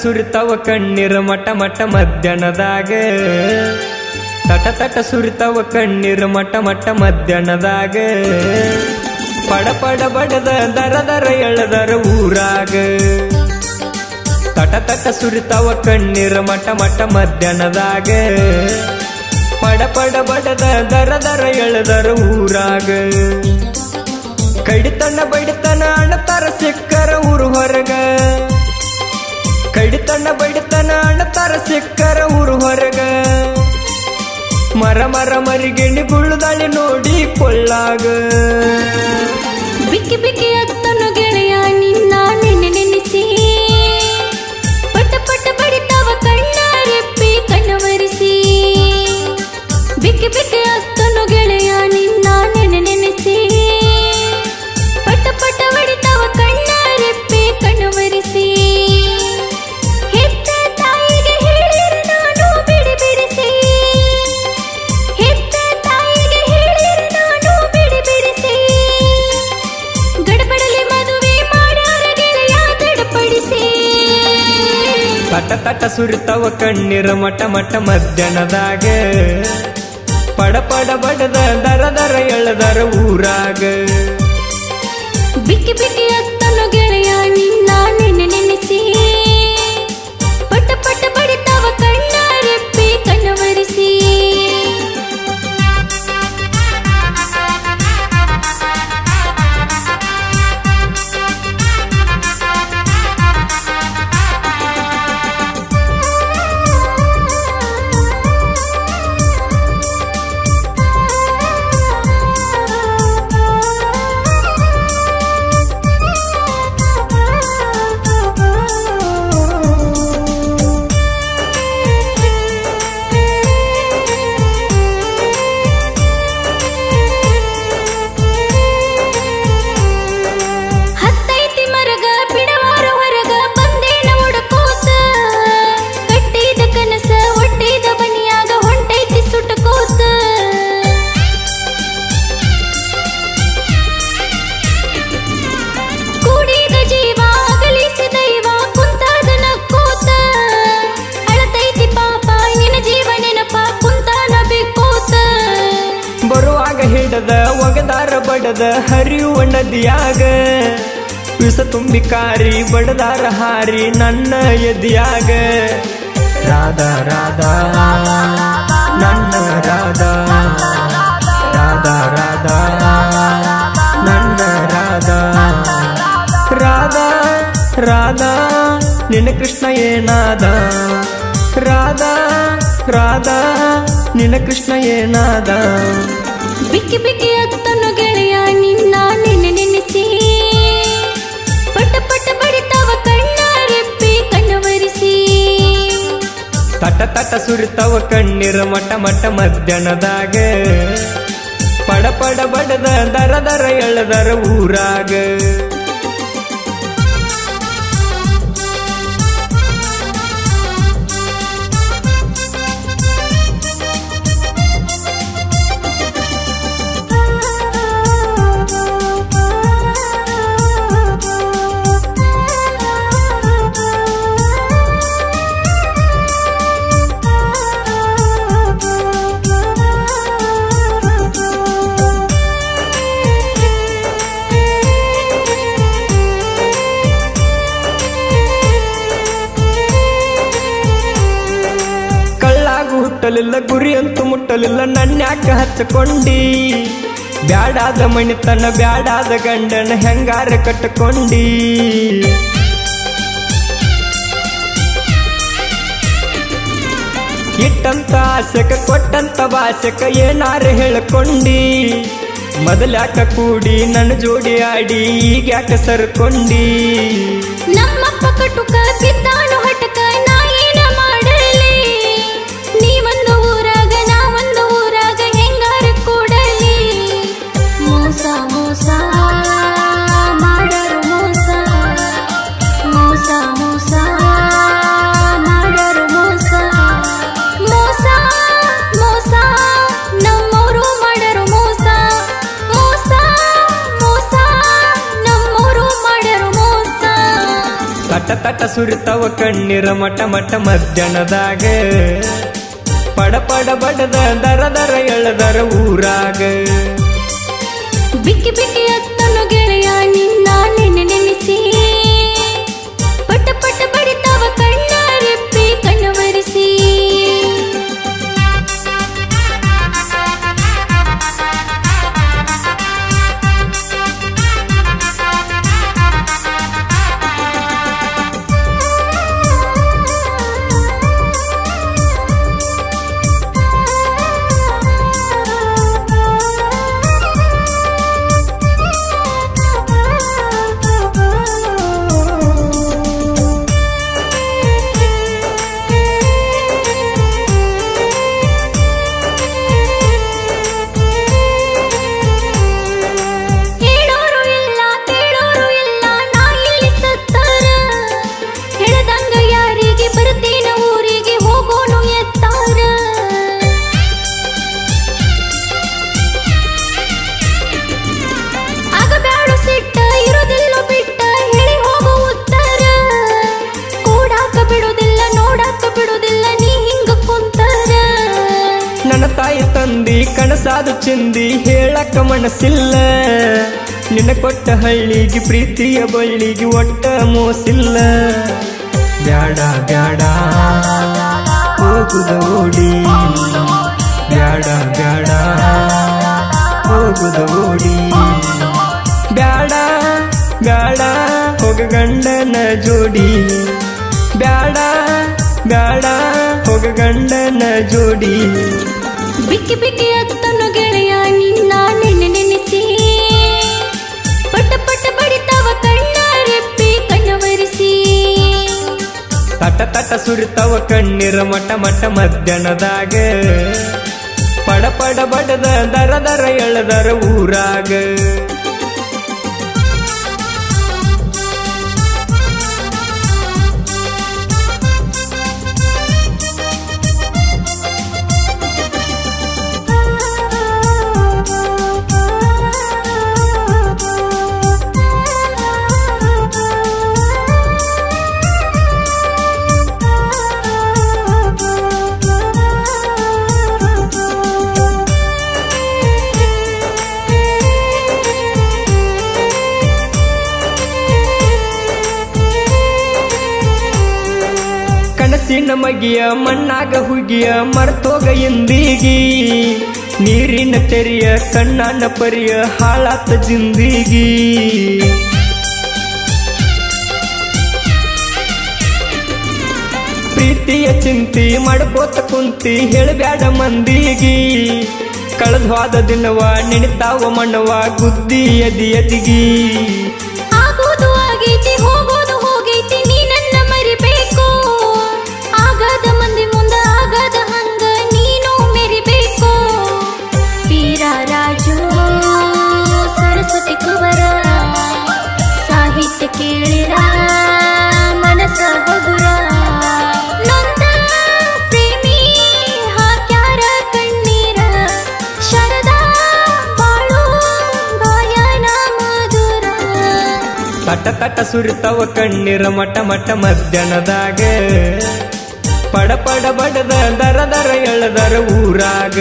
ಸುರಿತಾವ ಕಣ್ಣೀರ ಮಟ ಮಟ ಮಧ್ಯಾಹ್ನದಾಗ ತಟ ತಟ ಸುರಿತಾವ ಕಣ್ಣೀರ ಮಟ ಮಟ ಮಧ್ಯಾಹ್ನದಾಗ ಪಡ ಪಡ ಬಡದ ದರ ದರ ಎಳದರ ಊರಾಗ ತಟ ತಟ ಸುರಿತಾವ ಕಣ್ಣೀರ ಮಟ ಮಟ ಮಧ್ಯಾಹ್ನದಾಗ ಪಡ ಪಡ ಬಡದ ದರ ದರ ಎಳದರ ಊರಾಗ ಕಡಿತನ ಬಡಿತನ ಅಣತಾರ ಸಿಕ್ಕರ ಊರು ಹೊರಗ ಕಡಿತನ ಬಡಿತನ ಅಣತಾರ ಸಿಕ್ಕರ ಊರು ಹೊರಗ ಮರ ಮರ ಮರಿಗಿಣಿ ಗುಳ್ದಾಳಿ ನೋಡಿ ಕೊಳ್ಳಾಗ ಬಿಕ್ಕಿ ಬಿಕ್ಕಿ ಅತ್ತನು ಗೆಳೆಯ ನಿನ್ನ ನೆನೆ ನೆನೆಸಿ ಪಟ ಪಟ ಬಡಿತಾವ ಕಣ್ಣಾರೆಪ್ಪಿ ಕಣ್ಣವರಿಸಿ ಬಿಕ್ಕಿ ಬಿಕ್ಕಿ ಅತ್ತನು ಗೆಳೆಯ ನಿನ್ನ ನೆನೆ ನೆನೆಸಿ ಪಟ ಪಟ ಬಡಿತಾವ ಕಣ್ಣಾರೆಪ್ಪಿ ಕಣ್ಣವರಿಸಿ ಹೆತ್ತ ತಾಯಿಗೆ ಹೇಳಿರ ನಾನು ಬಿಡಿ ಬಿಡಿಸಿ ಹೆತ್ತ ತಾಯಿಗೆ ಹೇಳಿರ ನಾನು ಬಿಡಿ ಬಿಡಿಸಿ ಗಡಬಡಲಿ ಮದುವೆ ಮಾಡ್ಯಾರ ಗೆಳೆಯ ತಡಪಡಿಸಿ ತಟ ತಟ ಸುರಿತಾವ ಕಣ್ಣೀರ ಮಟ ಮಟ ಮಧ್ಯಾಹ್ನದಾಗ ಪಡ ಪಡ ಬಡದ ದರ ದರ ಎಳದರ ಊರಾಗ ಬಿಕ್ಕಿ ಬಿಕ್ಕಿ ಅತ್ತನು ಗೆಳೆಯ ನಿನ್ನ ನೆನೆ ನೆನೆಸಿ ಪಟ ಪಟ ಬಡಿತಾವ ಕಣ್ಣಾರೆಪ್ಪಿ ಕಣ್ಣವರಿಸಿ ಹತ್ತೈತಿ ಮರಗ ಬಿಡವಾರ ಹೊರಗ ಬಂದೇನ ಹುಡುಕೋತ ಕಟ್ಟಿದ ಕನಸ ಒಟ್ಟಿದ ಬನಿಯಾಗ ಹೊಂಟೈತಿ ಸುಟಕೋತ ಕೂಡಿದ ಜೀವ ಅಗಲಿಸಿ ದೈವ ಕುಂತಾದ ನಕ್ಕೋತ ಅಳತೈತಿ ಪಾಪ ನಿನ್ನ ಜೀವ ನೆನಪ ಕುಂತಾನ ಬೇಕೋತ ಬರುವಾಗ ಹಿಡದ ಒಗದಾರ ಬಡದ ಹರಿಯುವ ನದಿಯಾಗ ವಿಷ ತುಂಬಿ ಕಾರಿ ಬಡದಾರ ಹಾರಿ ನನ್ನ ಎದಿಯಾಗ ರಾಧಾ ರಾಧಾ ನನ್ನ ರಾಧಾ ರಾಧಾ ರಾಧಾ ನನ್ನ ರಾಧಾ ರಾಧಾ ರಾಧಾ ನಿನ್ನ ಕೃಷ್ಣ ಏನಾದ ರಾಧಾ ರಾಧಾ ನಿನ್ನ ಕೃಷ್ಣ ಏನಾದ ಬಿಕ್ಕಿ ಬಿಕ್ಕಿ ಅತ್ತನು ಗೆಳೆಯ ನಿನ್ನ ನೆನೆ ನೆನೆಸಿ ಪಟ ಪಟ ಬಡಿತಾವ ಕಣ್ಣಾರೆಪ್ಪಿ ಕಣ್ಣವರಿಸಿ ತಟ ತಟ ಸುರಿತಾವ ಕಣ್ಣೀರ ಮಟ ಮಟ ಮಧ್ಯಾಹ್ನದಾಗ ಪಡ ಪಡ ಬಡದ ದರ ದರ ಎಳದರ ಊರಾಗ ಹುಟ್ಟಲಿಲ್ಲ ಗುರಿ ಅಂತೂ ಮುಟ್ಟಲಿಲ್ಲ ನನ್ಯಾಕ ಹಚ್ಚಕೊಂಡಿ ಬ್ಯಾಡಾದ ಮಣಿತನ ಬ್ಯಾಡಾದ ಗಂಡನ ಹೆಂಗಾರ ಕಟ್ಟಕೊಂಡಿ ಇಟ್ಟಂತ ಆಸೆಕ ಕೊಟ್ಟಂತ ಭಾಷೆಕ ಏನಾರ ಹೇಳ್ಕೊಂಡಿ ಮೊದಲ್ಯಾಕ ಕೂಡಿ ನನ್ನ ಜೋಡಿ ಆಡಿ ಈಗ್ಯಾಕ ಸರ್ಕೊಂಡಿ ನಮ್ಮಪ್ಪ ಕಟುಕ ಬಿದ್ದಾನು ಹಟಕ ನಾ ಏನ ಮಾಡಲಿ ನೀವೊಂದು ಊರಾಗ ನಾ ಒಂದು ಊರಾಗ ಹೆಂಗಾರ ಕೂಡಲಿ ಮೋಸ ಮೋಸ ಮಾಡರು ಮೋಸ ಮೋಸ ಮೋಸ ಮಾಡರು ಮೋಸ ಮೋಸ ಮೋಸ ನಮ್ಮವರು ಮಾಡರು ಮೋಸ ಮೋಸ ಮೋಸ ನಮ್ಮವರು ಮಾಡರು ಮೋಸ ತಟ ತಟ ಸುರಿತವ ಕಣ್ಣೀರ ಮಟ ಮಟ ಮಧ್ಯಾಹ್ನದಾಗ ಪಡ ಪಡ ಬಡದ ದರ ದರ ಎಳದರ ಊರಾಗ ಬಿಕ್ಕಿ ಬಿಕ್ಕಿ ಅತ್ತನು ಗೆಳೆಯ ನಿನ್ನ ನೆನೆ ನೆನೆಸಿ ಪಟ ಪಟ ಬಡಿತವ ಕಣ್ಣ ರೆಪ್ಪೆ ಕಣ್ಣವರಿಸಿ ನನ್ನ ತಾಯಿ ತಂದಿ ಕನಸಾದು ಚಿಂದಿ ಹೇಳಕ್ಕ ಮನಸ್ಸಿಲ್ಲ ನಿನ್ನ ಕೊಟ್ಟ ಹಳ್ಳಿಗೆ ಪ್ರೀತಿಯ ಬಳ್ಳಿಗೆ ಒಟ್ಟ ಮೋಸಿಲ್ಲ ಬ್ಯಾಡ ಬ್ಯಾಡ ಹೋಗುದ ಓಡಿ ಬ್ಯಾಡ ಬ್ಯಾಡ ಹೋಗುದ ಓಡಿ ಬ್ಯಾಡ ಬ್ಯಾಡ ಹೋಗ ಗಂಡನ ಜೋಡಿ ಬ್ಯಾಡ ಬ್ಯಾಡ ಹೋಗ ಗಂಡನ ಜೋಡಿ ಬಿಕ್ಕಿ ಬಿಕ್ಕಿ ಅತ್ತನು ಗೆಳೆಯ ನಿನ್ನ ನೆನೆ ನೆನೆಸಿ ಪಟ ಪಟ ಬಡಿತವ ಕಣ್ಣ ರೆಪ್ಪೆ ಕಣ್ಣವರಿಸಿ ತಟ ತಟ ಸುರಿತವ ಕಣ್ಣೀರ ಮಟ ಮಟ ಮಧ್ಯಾಹ್ನದಾಗ ಪಡ ಪಡ ಬಡದ ದರ ದರ ಎಳದರ ಊರಾಗ ಕನಸಿನ ಮಗಿಯ ಮಣ್ಣಾಗ ಹುಗಿಯ ಮರ್ತೋಗ ಎಂದಿಗಿ ನೀರಿನ ತೆರೆಯ ಕಣ್ಣಾನ ಪರಿಯ ಹಾಳಾತ ಜಿಂದಿಗಿ ಪ್ರೀತಿಯ ಚಿಂತಿ ಮಾಡ್ಕೋತ ಕುಂತಿ ಹೇಳಬ್ಯಾಡ ಮಂದಿಗಿ ಕಳೆದ ಹೋದ ದಿನವ ನೆನಿತಾವ ಮಣ್ಣವ ಗುದ್ದಿ ಎದಿ ಎದಿಗಿ ಆಗೋದು ಆಗೈತಿ ಹೋಗೋದು ಹೋಗೈತಿ ನೀ ನನ್ನ ಮರಿಬೇಕು ಆಗದ ಮಂದಿ ಮುಂದ ಆಗದ ಹಂಗ ನೀನು ಮೆರಿಬೇಕು ವೀರ ರಾಜು ಸರಸ್ವತಿ ಕುವರ ಸಾಹಿತ್ಯ ಕೇಳಿರ ಮನಸ ಬಗುರ ನೊಂದ ಪ್ರೇಮಿ ಹಾಕ್ಯಾರ ಕಣ್ಣೀರ ಶರದ ಬಾಳು ಗಾಯನ ಮಧುರ ತಟ ತಟ ಸುರಿತವ ಕಣ್ಣೀರ ಮಟ ಮಟ ಮಧ್ಯಾಹ್ನದಾಗ ಪಡ ಪಡ ಬಡದ ದರ ದರ ಎಳದರ ಊರಾಗ